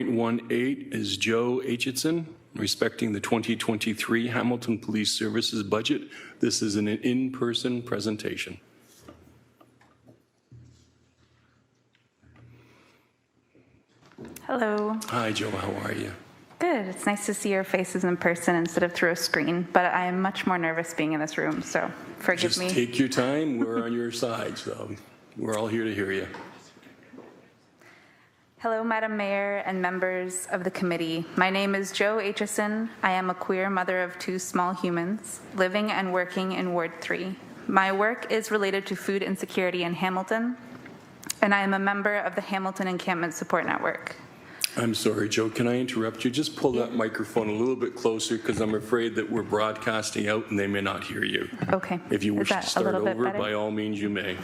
18 is Joe Aitcheson, respecting the 2023 Hamilton Police Services budget. This is an in-person presentation. Hello. Hi, Joe. How are you? Good. It's nice to see your faces in person instead of through a screen, but I am much more nervous being in this room, so forgive me. Just take your time. We're on your side, so we're all here to hear you. Hello, Madam Mayor and members of the committee. My name is Joe Aitcheson. I am a queer mother of 2 small humans, living and working in Ward 3. My work is related to food insecurity in Hamilton, and I am a member of the Hamilton Encampment Support Network. I'm sorry, Joe. Can I interrupt you? Just pull that microphone a little bit closer because I'm afraid that we're broadcasting out and they may not hear you. Okay. If you wish to start over, by all means, you may.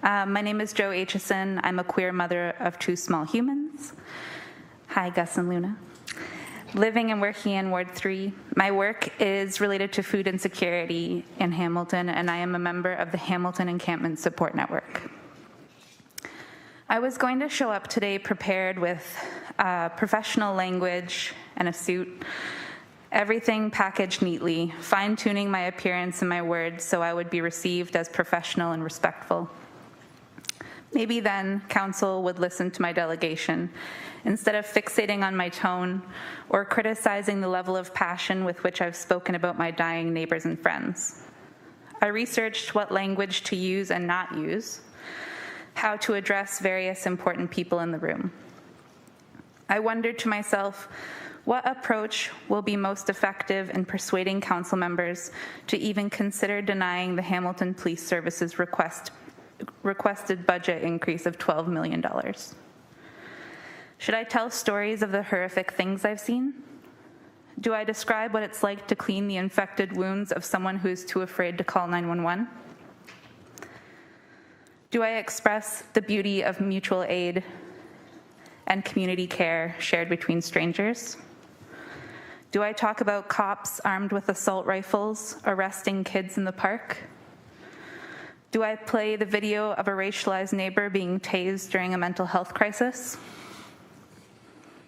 My name is Joe Aitcheson. I'm a queer mother of 2 small humans. Hi, Gus and Luna. Living and working in Ward 3. My work is related to food insecurity in Hamilton, and I am a member of the Hamilton Encampment Support Network. I was going to show up today prepared with professional language and a suit, everything packaged neatly, fine-tuning my appearance and my words so I would be received as professional and respectful. Maybe then council would listen to my delegation instead of fixating on my tone or criticizing the level of passion with which I've spoken about my dying neighbors and friends. I researched what language to use and not use, how to address various important people in the room. I wondered to myself, what approach will be most effective in persuading council members to even consider denying the Hamilton Police Services requested budget increase of $12 million? Should I tell stories of the horrific things I've seen? Do I describe what it's like to clean the infected wounds of someone who is too afraid to call 911? Do I express the beauty of mutual aid and community care shared between strangers? Do I talk about cops armed with assault rifles arresting kids in the park? Do I play the video of a racialized neighbor being tased during a mental health crisis?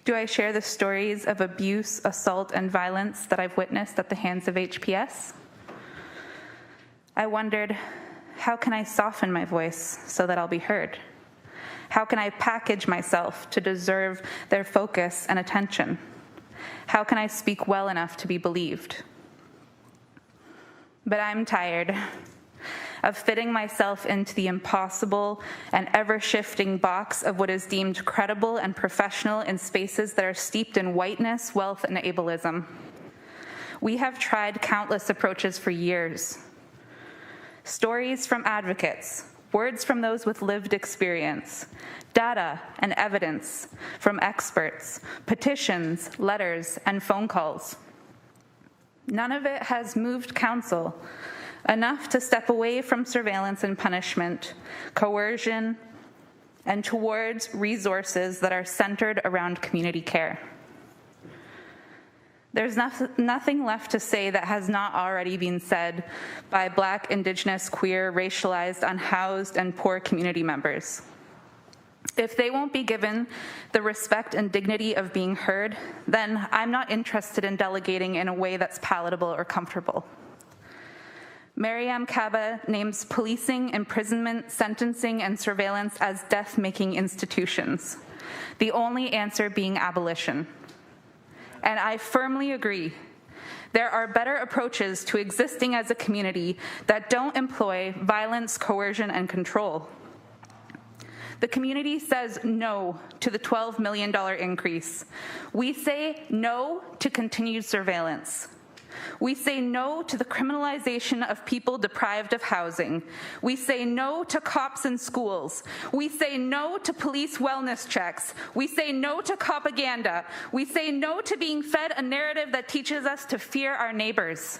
Do I share the stories of abuse, assault, and violence that I've witnessed at the hands of HPS? I wondered, how can I soften my voice so that I'll be heard? How can I package myself to deserve their focus and attention? How can I speak well enough to be believed? But I'm tired of fitting myself into the impossible and ever-shifting box of what is deemed credible and professional in spaces that are steeped in whiteness, wealth, and ableism. We have tried countless approaches for years. Stories from advocates, words from those with lived experience, data and evidence from experts, petitions, letters, and phone calls. None of it has moved council enough to step away from surveillance and punishment, coercion, and towards resources that are centered around community care. There's nothing left to say that has not already been said by Black, Indigenous, queer, racialized, unhoused, and poor community members. If they won't be given the respect and dignity of being heard, then I'm not interested in delegating in a way that's palatable or comfortable. Mariam Kaba names policing, imprisonment, sentencing, and surveillance as death-making institutions, the only answer being abolition. And I firmly agree. There are better approaches to existing as a community that don't employ violence, coercion, and control. The community says no to the $12 million increase. We say no to continued surveillance. We say no to the criminalization of people deprived of housing. We say no to cops in schools. We say no to police wellness checks. We say no to propaganda. We say no to being fed a narrative that teaches us to fear our neighbors.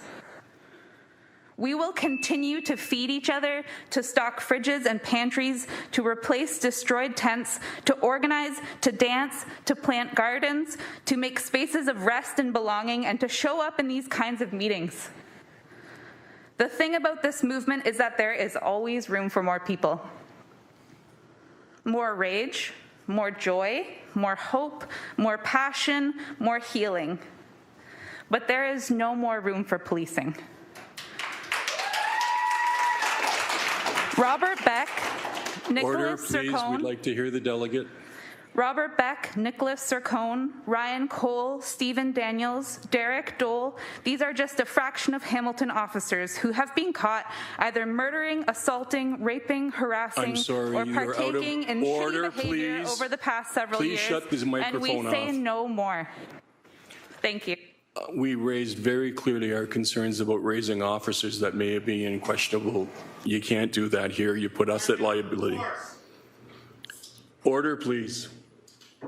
We will continue to feed each other, to stock fridges and pantries, to replace destroyed tents, to organize, to dance, to plant gardens, to make spaces of rest and belonging, and to show up in these kinds of meetings. The thing about this movement is that there is always room for more people. More rage, more joy, more hope, more passion, more healing. But there is no more room for policing. Robert Beck, Order, Nicholas please. We'd Sircone, like to hear the delegate. Robert Beck, Nicholas Sircone, Ryan Cole, Stephen Daniels, Derek Dole, these are just a fraction of Hamilton officers who have been caught either murdering, assaulting, raping, harassing, I'm sorry, or you are out of partaking in order, shitty behavior please. over the past several Please years. shut this microphone and we say off. no more. Thank you. We raised very clearly our concerns about raising officers that may be in questionable. You can't do that here. You put us at liability. Order, please.